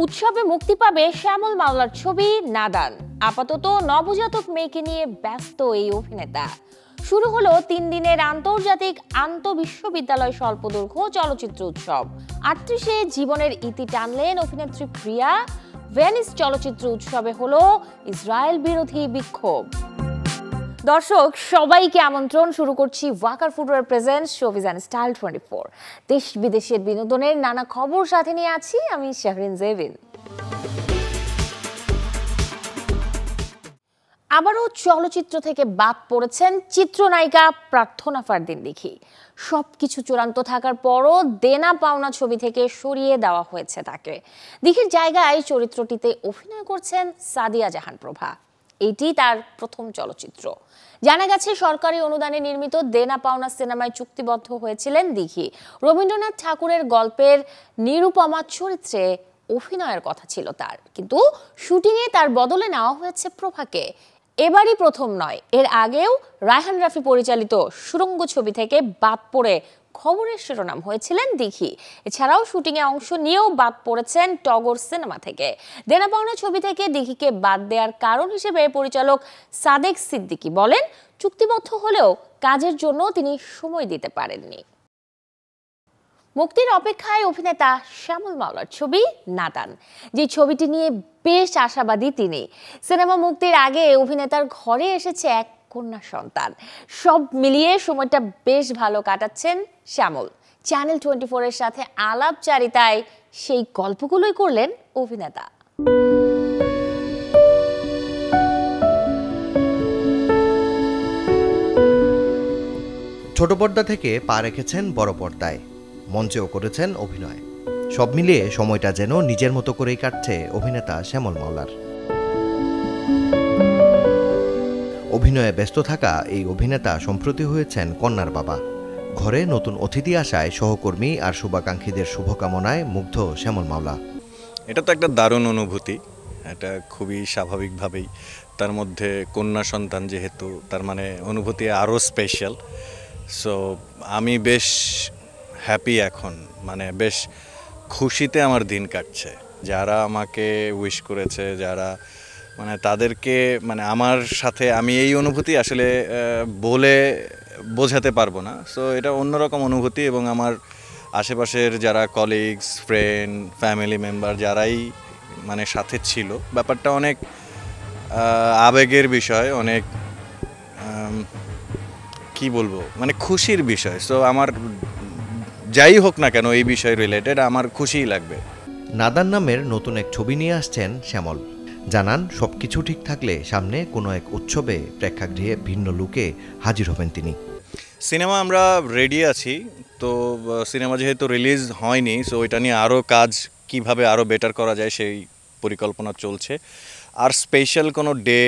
উৎসবে মুক্তি পাবে শ্যামল মাওলার ছবি নাদান। আপাতত নবজাতক মেয়েকে নিয়ে ব্যস্ত এই অভিনেতা। শুরু হলো 3 দিনের আন্তর্জাতিক আন্তঃবিশ্ববিদ্যালয় স্বল্পদৈর্ঘ্য চলচ্চিত্র উৎসব। 38-এ জীবনের ইতি টানলেন অভিনেত্রী প্রিয়া। ভেনিস চলচ্চিত্র উৎসবে হলো ইসরায়েল বিরোধী বিক্ষোভ। দর্শক সবাইকে আমন্ত্রণ। শুরু করছি Walker footwear presents showbiz and style 24। দেশ বিদেশের বিনোদনের নানা খবর সাথে নিয়ে আছি আমি শাহরিন জেবিন। আবারও চলচ্চিত্র থেকে বাদ পড়েছেন চিত্রনায়িকা প্রার্থনা ফারদিন দিঘি। সবকিছু চূড়ান্ত থাকার পরও দেনা পাওনা ছবি থেকে সরিয়ে দেওয়া হয়েছে তাকে। দিঘির জায়গায় চরিত্রটিতে অভিনয় করছেন সাদিয়া জাহান প্রভা। এটি তার প্রথম চলচ্চিত্র। জানা গেছে সরকারি অনুদানে নির্মিত দেনা পাওনা সিনেমায় চুক্তিবদ্ধ হয়েছিলেন দিঘি। রবীন্দ্রনাথ ঠাকুরের গল্পের নিরুপমা চরিত্রে অভিনয়ের কথা ছিল তার, কিন্তু শুটিংয়ে তার বদলে নেওয়া হয়েছে প্রভাকে। এবারই প্রথম নয়, এর আগেও রায়হান রাফি পরিচালিত সুড়ঙ্গ ছবি থেকে বাদ পড়ে খবরের শিরোনাম হয়েছিলেন দিঘি। এছাড়াও শুটিংয়ে অংশ নিয়েও বাদ পড়েছেন টগর সিনেমা থেকে। দেনা পাওনা ছবি থেকে দিঘিকে বাদ দেওয়ার কারণ হিসেবে পরিচালক সাদেক সিদ্দিকী বলেন, চুক্তিবদ্ধ হলেও কাজের জন্য তিনি সময় দিতে পারেননি। মুক্তির অপেক্ষায় অভিনেতা শ্যামল মাওলার ছবি নাদান, যে ছবিটি নিয়ে বেশ আশাবাদী তিনি। সিনেমা মুক্তির আগে অভিনেতার ঘরে এসেছে এক কন্যা সন্তান। সব মিলিয়ে সময়টা বেশ ভালো কাটাচ্ছেন শ্যামল। চ্যানেল 24-এর সাথে আলাপচারিতায় সেই গল্পগুলোই করলেন অভিনেতা। ছোট পর্দা থেকে পা রেখেছেন বড় পর্দায়, মঞ্চেও করেছেন অভিনয়। সব মিলিয়ে সময়টা যেন নিজের মতো করেই কাটছে অভিনেতা শ্যামল মাওলার। অভিনয়ে ব্যস্ত থাকা এই অভিনেতা সম্প্রতি হয়েছেন কন্যার বাবা। ঘরে নতুন অতিথি আসায় সহকর্মী আর শুভাকাঙ্ক্ষীদের শুভকামনায় মুগ্ধ শ্যামল মাওলা। এটা তো একটা দারুণ অনুভূতি, এটা খুবই স্বাভাবিকভাবেই। তার মধ্যে কন্যা সন্তান যেহেতু, তার মানে অনুভূতি আরও স্পেশাল। সো আমি বেশ হ্যাপি এখন, মানে বেশ খুশিতে আমার দিন কাটছে। যারা আমাকে উইশ করেছে, যারা মানে তাদেরকে মানে আমার সাথে আমি এই অনুভূতি আসলে বলে বোঝাতে পারবো না। সো এটা অন্যরকম অনুভূতি, এবং আমার আশেপাশের যারা কলিগস, ফ্রেন্ড, ফ্যামিলি মেম্বার যারাই মানে সাথে ছিল, ব্যাপারটা অনেক আবেগের বিষয়, অনেক কি বলবো, মানে খুশির বিষয়। সো আমার যাই হোক না কেন এই বিষয় রিলেটেড আমার খুশিই লাগবে। নাদান নামের নতুন এক ছবি নিয়ে আসছেন শ্যামল। জানান, সবকিছু ঠিক থাকলে সামনে কোনো এক উৎসবে প্রেক্ষাগৃহে ভিন্ন লুকে হাজির হবেন তিনি। সিনেমা আমরা রেডি আছি, তো সিনেমা যেহেতু রিলিজ হয়নি, সো এটা নিয়ে আরও কাজ কিভাবে আরও বেটার করা যায় সেই পরিকল্পনা চলছে। আর স্পেশাল কোনো ডে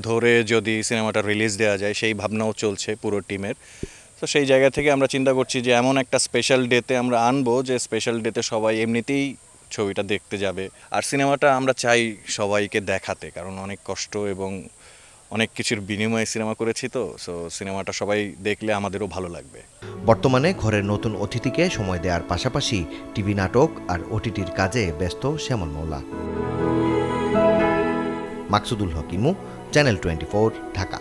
ধরে যদি সিনেমাটা রিলিজ দেওয়া যায় সেই ভাবনাও চলছে পুরো টিমের। তো সেই জায়গা থেকে আমরা চিন্তা করছি যে এমন একটা স্পেশাল ডেতে আমরা আনবো, যে স্পেশাল ডেতে সবাই এমনিতেই ছবিটা দেখতে যাবে। আর সিনেমাটা আমরা চাই সবাইকে দেখাতে, কারণ অনেক কষ্ট এবং অনেক কিছুর বিনিময়ে সিনেমা করেছি, তো সো সিনেমাটা সবাই দেখলে আমাদেরও ভালো লাগবে। বর্তমানে ঘরের নতুন অতিথিকে সময় দেওয়ার পাশাপাশি টিভি নাটক আর ওটিটির কাজে ব্যস্ত শ্যামল মাওলা। মাকসুদুল হক ইমু, চ্যানেল 24, ঢাকা।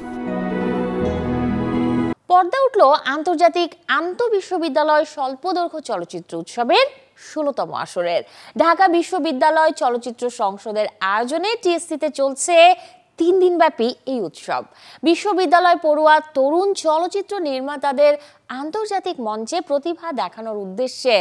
পর্দা উঠল আন্তর্জাতিক আন্তঃবিশ্ববিদ্যালয় স্বল্পদৈর্ঘ্য চলচ্চিত্র উৎসবের 16তম আসরের। ঢাকা বিশ্ববিদ্যালয় চলচ্চিত্র সংসদের আয়োজনে টিএসসিতে চলছে 3 দিনব্যাপী এই উৎসব। বিশ্ববিদ্যালয় পড়ুয়া তরুণ চলচ্চিত্র নির্মাতাদের আন্তর্জাতিক মঞ্চে প্রতিভা দেখানোর উদ্দেশ্যে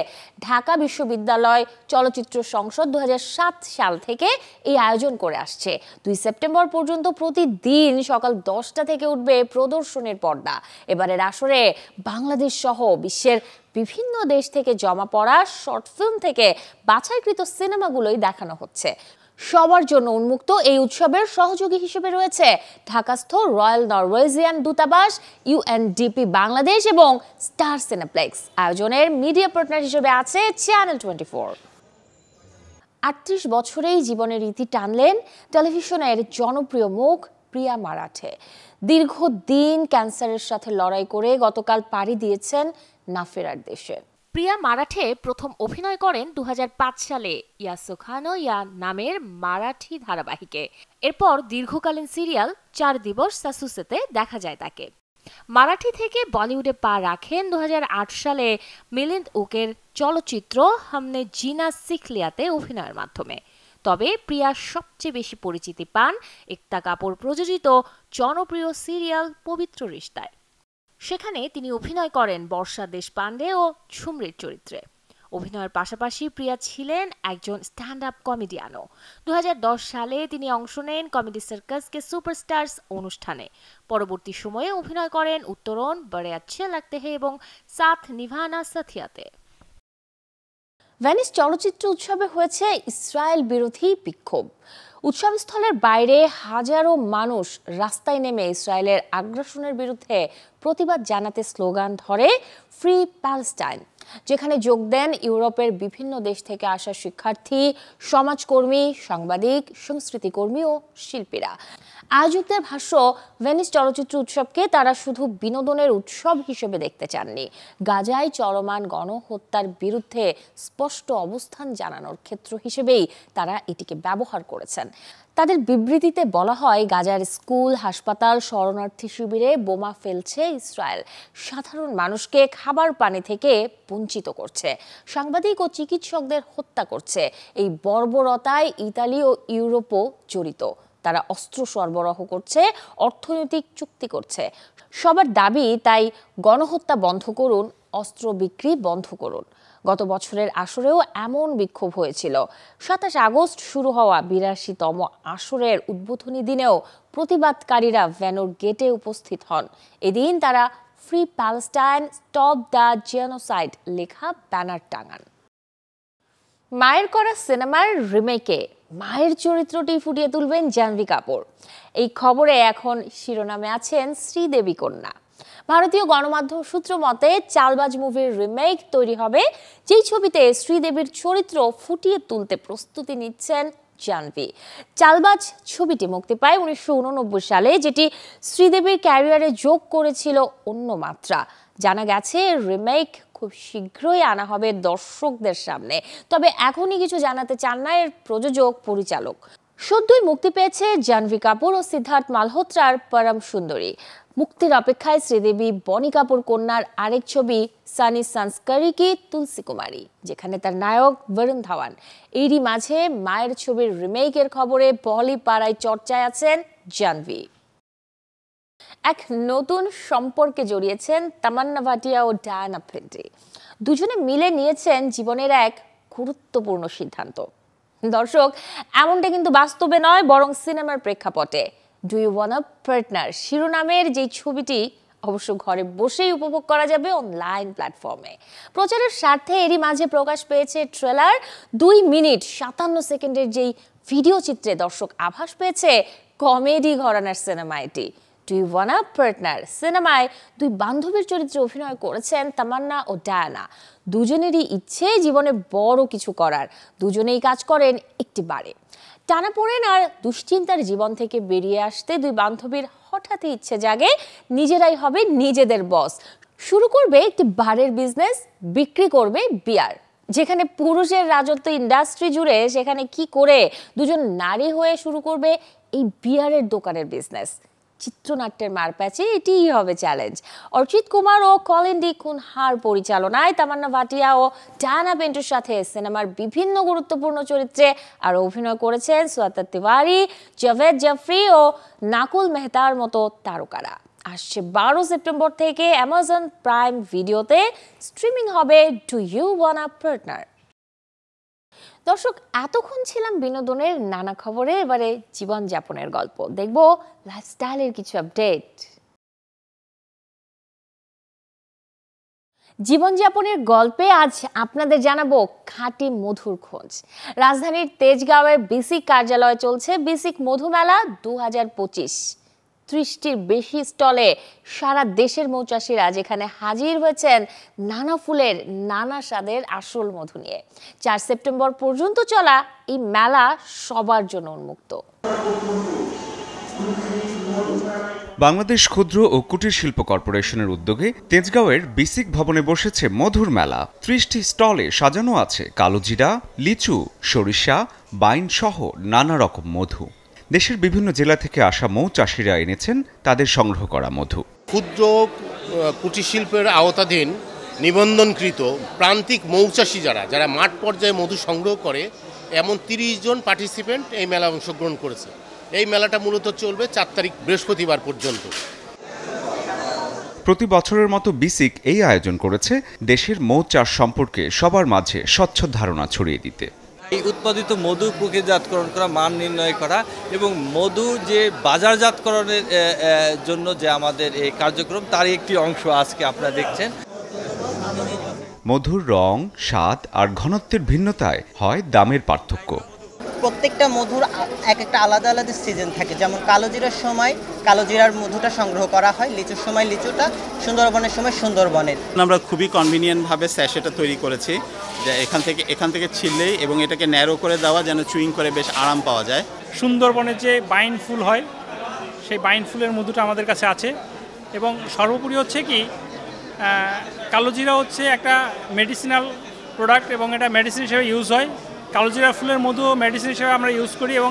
ঢাকা বিশ্ববিদ্যালয় চলচ্চিত্র সংসদ 2007 সাল থেকে এই আয়োজন করে আসছে। 2 সেপ্টেম্বর পর্যন্ত প্রতিদিন সকাল 10টা থেকে উঠবে প্রদর্শনীর পর্দা। এবারের আসরে বাংলাদেশ সহ বিশ্বের বিভিন্ন দেশ থেকে জমা পড়া শর্ট ফিল্ম থেকে বাছাইকৃত সিনেমাগুলোই দেখানো হচ্ছে। সবার জন্য উন্মুক্ত এই উৎসবের সহযোগী হিসেবে রয়েছে ঢাকাস্থ রয়্যাল নরওয়েজিয়ান দূতাবাস, ইউএনডিপি বাংলাদেশ এবং স্টার সিনেপ্লেক্স। আয়োজনের মিডিয়া পার্টনার হিসেবে আছে চ্যানেল 24। 38 বছরেই জীবনের ইতি টানলেন টেলিভিশনের জনপ্রিয় মুখ প্রিয়া মারাঠে। দীর্ঘদিন ক্যান্সারের সাথে লড়াই করে গতকাল পাড়ি দিয়েছেন না ফেরার দেশে। প্রিয়া মারাঠে প্রথম অভিনয় করেন 2005 সালে ইয়া সুখানো ইয়া নামের মারাঠি ধারাবাহিকে। এরপর দীর্ঘকালীন সিরিয়াল 4 দিবস সাসুসেতে দেখা যায় তাকে। মারাঠি থেকে বলিউডে পা রাখেন 2008 সালে মিলিন্দ ওকের চলচ্চিত্র হামনে জিনা সিখ লিয়াতে অভিনয়ের মাধ্যমে। তবে প্রিয়া সবচেয়ে বেশি পরিচিতি পান একতা কাপুর প্রযোজিত জনপ্রিয় সিরিয়াল পবিত্র রিশতায়। সেখানে তিনি অভিনয় করেন বর্ষা দেশপান্ডে ও ঝুমরির চরিত্রে। অভিনয়ের পাশাপাশি প্রিয়া ছিলেন একজন স্ট্যান্ড আপ কমেডিয়ানও। 2010 সালে তিনি অংশ নেন কমেডি সার্কাসকে সুপারস্টার্স অনুষ্ঠানে। পরবর্তী সময়ে অভিনয় করেন উত্তরণ, বড়ে আচ্ছে লাগতে হে এবং সাথ নিভানা সাথিয়াতে। ভেনিস চলচ্চিত্র উৎসবে হয়েছে ইসরায়েল বিরোধী বিক্ষোভ। উৎসবস্থলের বাইরে হাজারো মানুষ রাস্তায় নেমে ইসরায়েলের আগ্রাসনের বিরুদ্ধে প্রতিবাদ জানাতে স্লোগান ধরে ফ্রি প্যালেস্টাইন, যেখানে যোগ দেন ইউরোপের বিভিন্ন দেশ থেকে আসা শিক্ষার্থী, সমাজকর্মী, সাংবাদিক, সংস্কৃতিকর্মী ও শিল্পীরা। আয়োজকদের ভাষ্য, ভেনিস চলচ্চিত্র উৎসবকে তারা শুধু বিনোদনের উৎসব হিসেবে দেখতে চাননি, গাজায় চলমান গণহত্যার বিরুদ্ধে স্পষ্ট অবস্থান জানানোর ক্ষেত্র হিসেবেই তারা এটিকে ব্যবহার করেছেন। তাদের বিবৃতিতে বলা হয়, গাজার স্কুল, হাসপাতাল, শরণার্থী শিবিরে বোমা ফেলছে ইসরায়েল, সাধারণ মানুষকে খাবার পানি থেকে বঞ্চিত করছে, সাংবাদিক ও চিকিৎসকদের হত্যা করছে। এই বর্বরতায় ইতালি ও ইউরোপও জড়িত। তারা অস্ত্র সরবরাহ করছে, অর্থনৈতিক চুক্তি করছে। সবার দাবি, তাই গণহত্যা বন্ধ করুন, অস্ত্র বিক্রি বন্ধ করুন। গত বছরের আসরেও এমন বিক্ষোভ হয়েছিল। 27 আগস্ট শুরু হওয়া 82তম আসরের উদ্বোধনী দিনেও প্রতিবাদকারীরা ভেন্যুর গেটে উপস্থিত হন। এদিন তারা free Palestine, stop the genocide লেখা ব্যানার টাঙান। মায়ের করা সিনেমার রিমেকে মায়ের চরিত্রটি ফুটিয়ে তুলবেন জাহ্নবী কাপুর। এই খবরে এখন শিরোনামে আছেন শ্রীদেবী কন্যা। ভারতীয় গণমাধ্যম সূত্র মতে, চালবাজ মুভির রিমেক তৈরি হবে, যেই ছবিতে শ্রীদেবীর চরিত্র ফুটিয়ে তুলতে প্রস্তুতি নিচ্ছেন জাহ্নবী। চালবাজ ছবিটি মুক্তি পায় 1989 সালে, যেটি শ্রীদেবীর ক্যারিয়ারে যোগ করেছিল অন্য মাত্রা। জানা গেছে রিমেক খুব শীঘ্রই আনা হবে দর্শকদের সামনে, তবে এখনই কিছু জানাতে চান না এর প্রযোজক পরিচালক। সদ্যই মুক্তি পেয়েছে জাহ্নবী কাপুর ও সিদ্ধার্থ মালহোত্রার পরম সুন্দরী। মুক্তির অপেক্ষায় শ্রীদেবী বনি কাপুর কন্যার আরেক ছবি সানি সংস্কারি কি তুলসী কুমারী, যেখানে তার নায়ক বরুণ ধাওয়ান। এরই মাঝে মায়ের ছবির রিমেকের খবরে বলি পাড়ায় চর্চায় আছেন জাহ্নবী। এক নতুন সম্পর্কে জড়িয়েছেন তামান্না ভাটিয়া ও ডায়ানা পেন্টি। দুজনে মিলে নিয়েছেন জীবনের এক গুরুত্বপূর্ণ সিদ্ধান্ত। দর্শক, এমনটা কিন্তু বাস্তবে নয়, বরং সিনেমার প্রেক্ষাপটে। Do you want a partner শিরোনামের যে ছবিটি অবশ্য ঘরে বসেই উপভোগ করা যাবে অনলাইন প্ল্যাটফর্মে। প্রচারের স্বার্থে এরই মাঝে প্রকাশ পেয়েছে ট্রেলার। 2 মিনিট 57 সেকেন্ডের যেই ভিডিও চিত্রে দর্শক আভাস পেয়েছে কমেডি ঘরানার সিনেমা এটি। Do you want a partner সিনেমায় 2 বান্ধবীর চরিত্রে অভিনয় করেছেন তামান্না ও ডায়ানা। দুজনেরই ইচ্ছে জীবনে বড় কিছু করার, দুজনেই কাজ করেন একটি বারে। টানাপোড়েন আর দুশ্চিন্তার জীবন থেকে বেরিয়ে আসতে 2 বান্ধবীর হঠাৎই ইচ্ছে জাগে নিজেরাই হবে নিজেদের বস। শুরু করবে একটি বারের বিজনেস, বিক্রি করবে বিয়ার। যেখানে পুরুষের রাজত্ব ইন্ডাস্ট্রি জুড়ে, সেখানে কি করে দুজন নারী হয়ে শুরু করবে এই বিয়ারের দোকানের বিজনেস। চিত্রনাট্যের মারপ্যাচে এটিই হবে চ্যালেঞ্জ। অর্চিত কুমার ও কলিন ডি কুনহার পরিচালনায় তামান্না ভাটিয়া ও ডায়ানা পেন্টোর সাথে সিনেমার বিভিন্ন গুরুত্বপূর্ণ চরিত্রে আর অভিনয় করেছেন সুয়াতা তিওয়ারি, জাভেদ জাফরি ও নাকুল মেহতার মতো তারকারা। আসছে 12 সেপ্টেম্বর থেকে অ্যামাজন প্রাইম ভিডিওতে স্ট্রিমিং হবে do you want a partner. দর্শক, এতক্ষণ ছিলাম বিনোদনের নানা খবরে, এবারে জীবনযাপনের গল্প দেখব, লাইফস্টাইলের কিছু আপডেট। জীবনযাপনের গল্পে আজ আপনাদের জানাবো খাঁটি মধুর খোঁজ। রাজধানীর তেজগাঁওয়ের বিসিক কার্যালয়ে চলছে বিসিক মধুমেলা 2025। 30টির বেশি স্টলে সারা দেশের মৌচাষীরা যেখানে হাজির হয়েছেন নানা ফুলের নানা স্বাদের আসল মধু নিয়ে। 4 সেপ্টেম্বর পর্যন্ত চলা এই মেলা সবার জন্য উন্মুক্ত। বাংলাদেশ ক্ষুদ্র ও কুটির শিল্প কর্পোরেশনের উদ্যোগে তেজগাঁওয়ের বিসিক ভবনে বসেছে মধুর মেলা। ৩০টি স্টলে সাজানো আছে কালোজিরা, লিচু, সরিষা, বাইন সহ নানা রকম মধু। দেশের বিভিন্ন জেলা থেকে আসা মৌ চাষিরা এনেছেন তাদের সংগ্রহ করা মধু। ক্ষুদ্র কুটির শিল্পের আওতাধীন নিবন্ধনকৃত প্রান্তিক মৌচাষী যারা মাঠ পর্যায়ে মধু সংগ্রহ করে, এমন ৩০ জন পার্টিসিপেন্ট এই মেলায় অংশগ্রহণ করেছে। এই মেলাটা মূলত চলবে ৪ তারিখ বৃহস্পতিবার পর্যন্ত। প্রতি বছরের মতো বিসিক এই আয়োজন করেছে দেশের মৌ চাষ সম্পর্কে সবার মাঝে স্বচ্ছ ধারণা ছড়িয়ে দিতে। এই উৎপাদিত মধু প্রক্রিয়াজাতকরণ করা, মান নির্ণয় করা এবং মধু যে বাজারজাতকরণের জন্য যে আমাদের এই কার্যক্রম, তারই একটি অংশ আজকে আপনারা দেখছেন। মধুর রং, স্বাদ আর ঘনত্বের ভিন্নতায় হয় দামের পার্থক্য। প্রত্যেকটা মধুর এক একটা আলাদা আলাদা সিজন থাকে। যেমন কালোজিরার সময় কালোজিরার মধুটা সংগ্রহ করা হয়, লিচুর সময় লিচুটা, সুন্দরবনের সময় সুন্দরবনের। আমরা খুবই কনভিনিয়েন্টভাবে স্যাশেটা তৈরি করেছি, যে এখান থেকে ছিললেই এবং এটাকে ন্যারো করে দেওয়া যেন চুইং করে বেশ আরাম পাওয়া যায়। সুন্দরবনের যে বাইন ফুল হয়, সেই বাইন ফুলের মধুটা আমাদের কাছে আছে। এবং সর্বোপরি হচ্ছে কি, কালোজিরা হচ্ছে একটা মেডিসিনাল প্রোডাক্ট এবং এটা মেডিসিন হিসেবে ইউজ হয়। কালোজিরা ফুলের মধু মেডিসিন হিসেবে আমরা ইউজ করি। এবং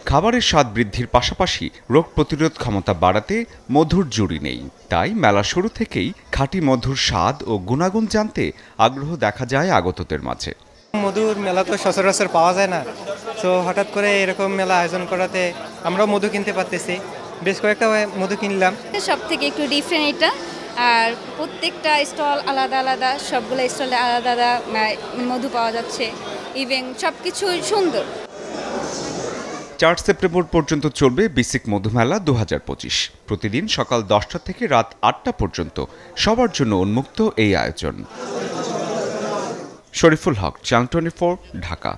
খাবারের স্বাদ বৃদ্ধির পাশাপাশি রোগ প্রতিরোধ ক্ষমতা বাড়াতে মধুর জুড়ি নেই। তাই মেলা শুরু থেকেই খাঁটি মধুর স্বাদ ও গুণাগুণ জানতে আগ্রহ দেখা যায় আগতদের মাঝে। মধুর মেলা তো সচরাচর পাওয়া যায় না, তো হঠাৎ করে এরকম মেলা আয়োজন করাতে আমরাও মধু কিনতে পারতেছি। বেশ কয়েকটা মধু কিনলাম। সব থেকে একটু ডিফারেন্ট এটা, আর প্রত্যেকটা স্টল আলাদা আলাদা, সবগুলো স্টলে আলাদা আলাদা মধু পাওয়া যাচ্ছে। ইভেন সব কিছু সুন্দর। ৪ সেপ্টেম্বর পর্যন্ত চলবে বিসিক মধুমেলা ২০২৫। প্রতিদিন সকাল ১০টা থেকে রাত ৮টা পর্যন্ত সবার জন্য উন্মুক্ত এই আয়োজন। শরীফুল হক, চ্যানেল 24, ঢাকা।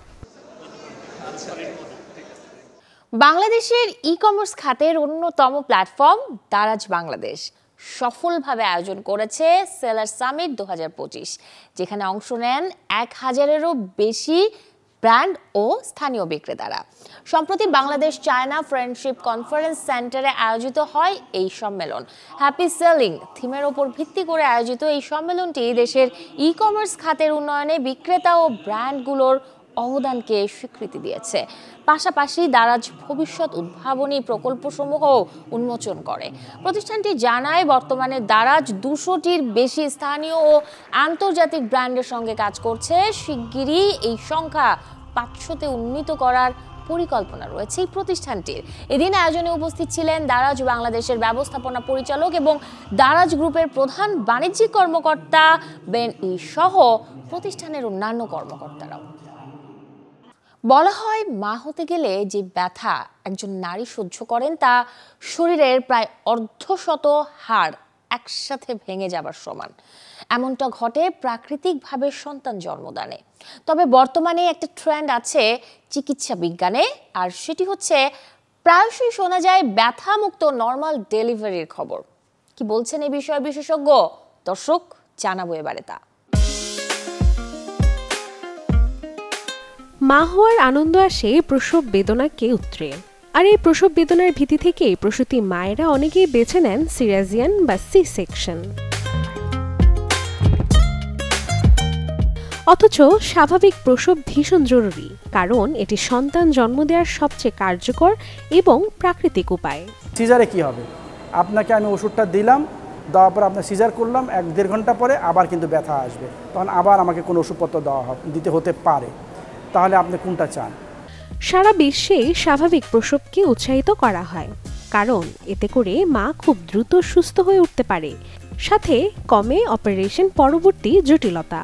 বাংলাদেশের ই কমার্স খাতের অন্যতম প্ল্যাটফর্ম দারাজ বাংলাদেশ সফলভাবে আয়োজন করেছে সেলার সামিট ২০২৫, যেখানে অংশ নেন ১,০০০-এরও বেশি ব্র্যান্ড ও স্থানীয় বিক্রেতারা। সম্প্রতি বাংলাদেশ চায়না ফ্রেন্ডশিপ কনফারেন্স সেন্টারে আয়োজিত হয় এই সম্মেলন। হ্যাপি সেলিং থিমের ওপর ভিত্তি করে আয়োজিত এই সম্মেলনটি দেশের ই কমার্স খাতের উন্নয়নে বিক্রেতা ও ব্র্যান্ডগুলোর অবদানকে স্বীকৃতি দিয়েছে। পাশাপাশি দারাজ ভবিষ্যৎ উদ্ভাবনী প্রকল্পসমূহ উন্মোচন করে। প্রতিষ্ঠানটি জানায়, বর্তমানে দারাজ ২০০টির বেশি স্থানীয় ও আন্তর্জাতিক ব্র্যান্ডের সঙ্গে কাজ করছে। শিগগিরই এই সংখ্যা ৫০০-তে উন্নীত করার পরিকল্পনা রয়েছে এই প্রতিষ্ঠানটির। এদিন আয়োজনে উপস্থিত ছিলেন দারাজ বাংলাদেশের ব্যবস্থাপনা পরিচালক এবং দারাজ গ্রুপের প্রধান বাণিজ্যিক কর্মকর্তা বেন ই সহ প্রতিষ্ঠানের অন্যান্য কর্মকর্তারাও। বলা হয়, মা হতে গেলে যে ব্যথা একজন নারী সহ্য করেন তা শরীরের প্রায় অর্ধশত হাড় একসাথে ভেঙে যাবার সমান। এমনটা ঘটে প্রাকৃতিকভাবে সন্তান জন্মদানে। তবে বর্তমানে একটা ট্রেন্ড আছে চিকিৎসা বিজ্ঞানে, আর সেটি হচ্ছে প্রায়শই শোনা যায় ব্যথামুক্ত নর্মাল ডেলিভারির খবর। কি বলছেন এই বিষয়ে বিশেষজ্ঞ? দর্শক, জানাবো এবারে তা। মা হওয়ার আনন্দ আসে প্রসব বেদনাকে উতরে, আর এই প্রসব বেদনার ভীতি থেকে প্রসূতি মায়েরা অনেকেই বেছে নেন সিজারিয়ান বা সি সেকশন। অথচ স্বাভাবিক প্রসব ভীষণ জরুরি, কারণ এটি সন্তান জন্ম দেওয়ার সবচেয়ে কার্যকর এবং প্রাকৃতিক উপায়। সিজারে কি হবে? আপনাকে আমি ওষুধটা দিলাম, দেওয়ার পর আপনার সিজার করলাম, ১-১.৫ ঘন্টা পরে আবার কিন্তু ব্যথা আসবে, তখন আবার আমাকে কোনো ওষুধপত্র দিতে হতে পারে। তাহলে আপনি কোনটা চান? সারা বিশ্বে স্বাভাবিক প্রসবকে উৎসাহিত করা হয়, কারণ এতে করে মা খুব দ্রুত সুস্থ হয়ে উঠতে পারে, সাথে কমে অপারেশন পরবর্তী জটিলতা।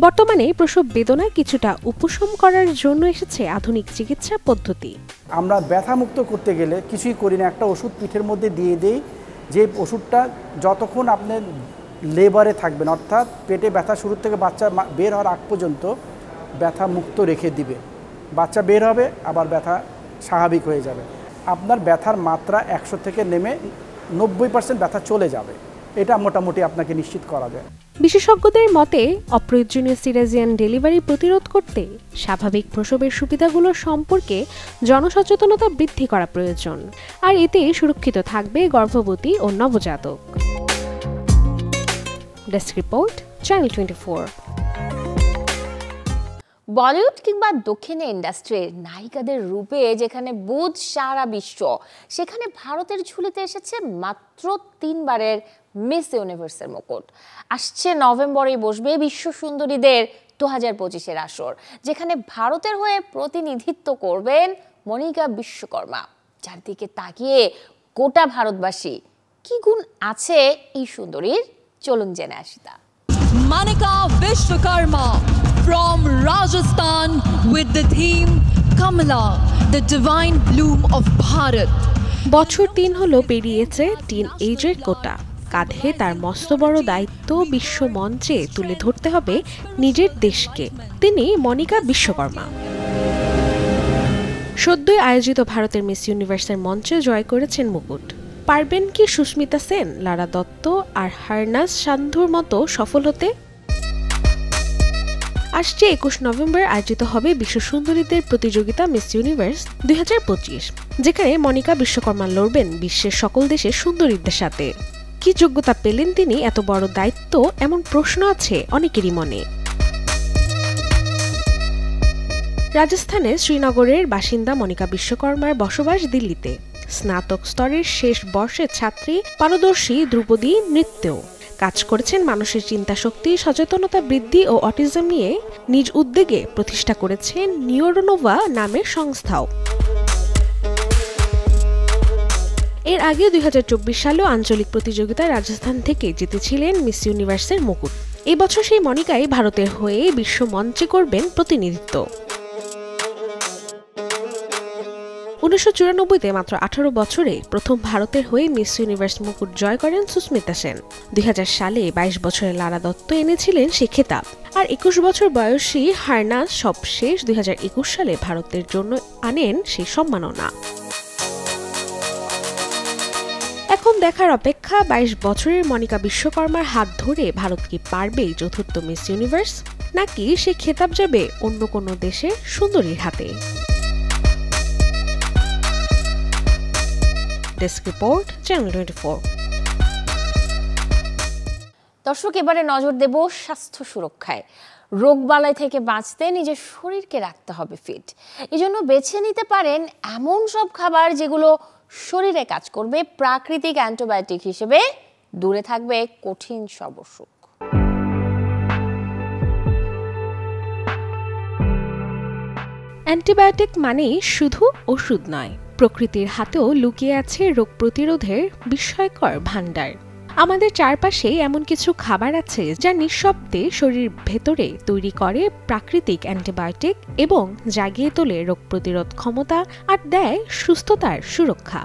বর্তমানে প্রসব বেদনা কিছুটা উপশম করার জন্য এসেছে আধুনিক চিকিৎসা পদ্ধতি। আমরা ব্যথা মুক্ত করতে গেলে কিছুই করি না, একটা ওষুধ পিঠের মধ্যে দিয়ে দেই, যে ওষুধটা যতক্ষণ আপনি লেবারে থাকবেন, অর্থাৎ পেটে ব্যথা শুরু থেকে বাচ্চা বের হওয়ার আগ পর্যন্ত ব্যথা মুক্ত রেখে দিবে। বাচ্চা বের হবে, আবার ব্যথা স্বাভাবিক হয়ে যাবে। আপনার ব্যথার মাত্রা ১০০ থেকে নেমে ৯০% ব্যথা চলে যাবে। এটা মোটামুটি আপনাকে নিশ্চিত করা যায়। বিশেষজ্ঞদের মতে অপ্রয়োজনীয় সিজারিয়ান ডেলিভারি প্রতিরোধ করতে স্বাভাবিক প্রসবের সুবিধাগুলো সম্পর্কে জনসচেতনতা বৃদ্ধি করা প্রয়োজন, আর এতে সুরক্ষিত থাকবে গর্ভবতী ও নবজাতক। Desk report, channel 24। বলিউড কিংবা দক্ষিণে ইন্ডাস্ট্রির নায়িকাদের রূপে যেখানে বুঝ সারা বিশ্ব, সেখানে ভারতের ঝুলিতে এসেছে মাত্র 3 বারের মিস ইউনিভার্সের মুকুট। আসছে নভেম্বরেই বসবে বিশ্ব সুন্দরীদের 2025-এর আসর, যেখানে ভারতের হয়ে প্রতিনিধিত্ব করবেন মনিকা বিশ্বকর্মা, যার দিকে তাকিয়ে গোটা ভারতবাসী। কি গুণ আছে এই সুন্দরীর, চলুন জেনে আসি তা। Monica Vishwakarma from Rajasthan with the theme Kamala, the divine bloom of Bharat. বছর 3 হলো পেরিয়েছে টিন এজের কোটা। কাঁধে তার মস্ত বড় দায়িত্ব বিশ্ব মঞ্চে তুলে ধরতে হবে নিজের দেশকে। তিনি মনিকা বিশ্বকর্মা। সদ্যই আয়োজিত ভারতের মিস ইউনিভার্সের মঞ্চে জয় করেছেন মুকুট। পারবেন কি সুস্মিতা সেন, লারা দত্ত আর হারনাজ সান্ধুর মতো সফল হতে? আসছে 21 নভেম্বর আয়োজিত হবে বিশ্ব সুন্দরীদের প্রতিযোগিতা মিস ইউনিভার্স 2025, যেখানে মনিকা বিশ্বকর্মা লড়বেন বিশ্বের সকল দেশের সুন্দরীদের সাথে। কি যোগ্যতা পেলেন তিনি এত বড় দায়িত্ব, এমন প্রশ্ন আছে অনেকেরই মনে। রাজস্থানের শ্রীনগরের বাসিন্দা মনিকা বিশ্বকর্মার বসবাস দিল্লিতে। স্নাতক স্তরের শেষ বর্ষের ছাত্রী, পারদর্শী ধ্রুপদী নৃত্যেও কাজ করেছেন মানুষের চিন্তা শক্তি, সচেতনতা বৃদ্ধি ও অটিজম নিয়ে নিজ উদ্যোগে প্রতিষ্ঠা করেছেন নিউরোনোভা নামের সংস্থাও। এর আগে 2024 সালেও আঞ্চলিক প্রতিযোগিতায় রাজস্থান থেকে জিতেছিলেন মিস ইউনিভার্সের মুকুট। এই বছর সেই মনিকাই ভারতের হয়ে বিশ্ব মঞ্চে করবেন প্রতিনিধিত্ব। 1994-তে মাত্র 18 বছরে প্রথম ভারতের হয়ে মিস ইউনিভার্স মুকুট জয় করেন সুস্মিতা সেন। 2000 সালে 22 বছরের লারা দত্ত এনেছিলেন সে খেতাব। আর 21 বছর বয়সী হারনাজ সবশেষ 2021 সালে ভারতের জন্য আনেন সেই সম্মাননা। এখন দেখার অপেক্ষা 22 বছরের মনিকা বিশ্বকর্মার হাত ধরে ভারত কি পারবে চতুর্থ মিস ইউনিভার্স, নাকি সে খেতাব যাবে অন্য কোনো দেশের সুন্দরীর হাতে? Desk report, channel 24। দর্শক, এবারে নজর দেব স্বাস্থ্য সুরক্ষায়। রোগবালাই থেকে বাঁচতে নিজের শরীরকে রাখতে হবে ফিট। এজন্য বেছে নিতে পারেন এমন সব খাবার যেগুলো শরীরে কাজ করবে প্রাকৃতিক অ্যান্টিবায়োটিক হিসেবে, দূরে থাকবে কঠিন সব অসুখ। অ্যান্টিবায়োটিক মানে শুধু ওষুধ নয়, প্রকৃতির হাতেও লুকিয়ে আছে রোগ প্রতিরোধের বিস্ময়কর ভান্ডার। আমাদের চারপাশে এমন কিছু খাবার আছে যা নিঃশব্দে শরীর ভেতরে তৈরি করে প্রাকৃতিক অ্যান্টিবায়োটিক এবং জাগিয়ে তোলে রোগ প্রতিরোধ ক্ষমতা আর দেয় সুস্থতার সুরক্ষা।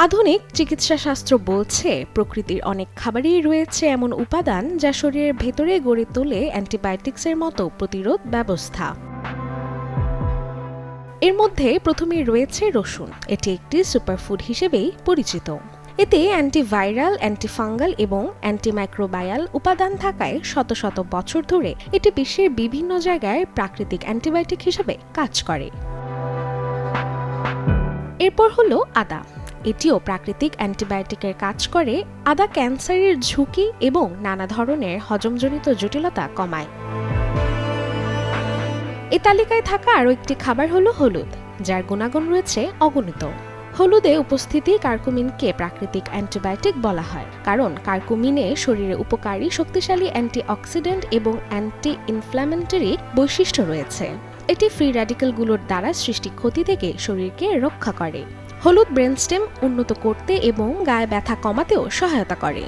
আধুনিক চিকিৎসা শাস্ত্র বলছে প্রকৃতির অনেক খাবারই রয়েছে এমন উপাদান যা শরীরের ভেতরে গড়ে তোলে অ্যান্টিবায়োটিক্সের মতো প্রতিরোধ ব্যবস্থা। এর মধ্যে প্রথমেই রয়েছে রসুন। এটি একটি সুপারফুড হিসেবেই পরিচিত। এতে অ্যান্টিভাইরাল, অ্যান্টিফাঙ্গাল এবং অ্যান্টিমাইক্রোবায়াল উপাদান থাকায় শত শত বছর ধরে এটি বিশ্বের বিভিন্ন জায়গায় প্রাকৃতিক অ্যান্টিবায়োটিক হিসেবে কাজ করে। এরপর হলো আদা। এটিও প্রাকৃতিক অ্যান্টিবায়োটিকের কাজ করে। আদা ক্যান্সারের ঝুঁকি এবং নানা ধরনের হজমজনিত জটিলতা কমায়। এই তালিকায় থাকা আরও একটি খাবার হলো হলুদ, যার গুণাগুণ রয়েছে অগণিত। হলুদে উপস্থিতি কার্কুমিনকে প্রাকৃতিক অ্যান্টিবায়োটিক বলা হয়, কারণ কার্কুমিনে শরীরে উপকারী শক্তিশালী অ্যান্টিঅক্সিডেন্ট এবং অ্যান্টি ইনফ্ল্যামেটরি বৈশিষ্ট্য রয়েছে। এটি ফ্রি র্যাডিক্যালগুলোর দ্বারা সৃষ্টি ক্ষতি থেকে শরীরকে রক্ষা করে। হলুদ ব্রেনস্টেম উন্নত করতে এবং গায়ে ব্যথা কমাতেও সহায়তা করে।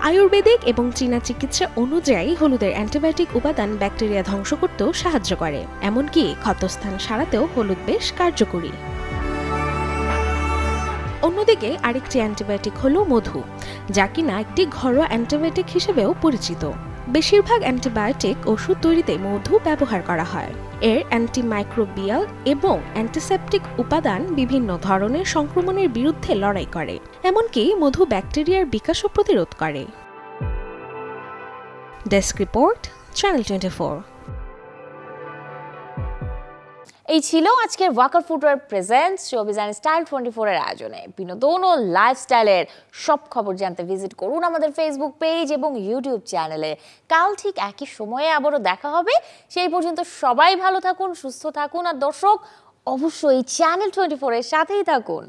আয়ুর্বেদিক এবং চীনা চিকিৎসা অনুযায়ী হলুদের অ্যান্টিবায়োটিক উপাদান ব্যাকটেরিয়া ধ্বংস করতেও সাহায্য করে, এমনকি ক্ষতস্থান সারাতেও হলুদ বেশ কার্যকরী। অন্যদিকে আরেকটি অ্যান্টিবায়োটিক হলো মধু, যা কিনা একটি ঘরোয়া অ্যান্টিবায়োটিক হিসেবেও পরিচিত। বেশিরভাগ অ্যান্টিবায়োটিক ওষুধ তৈরিতে মধু ব্যবহার করা হয়। এর অ্যান্টিমাইক্রোবিয়াল এবং অ্যান্টিসেপটিক উপাদান বিভিন্ন ধরনের সংক্রমণের বিরুদ্ধে লড়াই করে, এমনকি মধু ব্যাকটেরিয়ার বিকাশও প্রতিরোধ করে। Desk report, channel 24। এই ছিল আজকের Walker footwear presents showbiz and style 24 এর আয়োজনে। বিনোদন ও লাইফস্টাইলের সব খবর জানতে ভিজিট করুন আমাদের ফেসবুক পেজ এবং ইউটিউব চ্যানেলে। কাল ঠিক একই সময়ে আবারও দেখা হবে। সেই পর্যন্ত সবাই ভালো থাকুন, সুস্থ থাকুন, আর দর্শক অবশ্যই চ্যানেল 24 এর সাথেই থাকুন।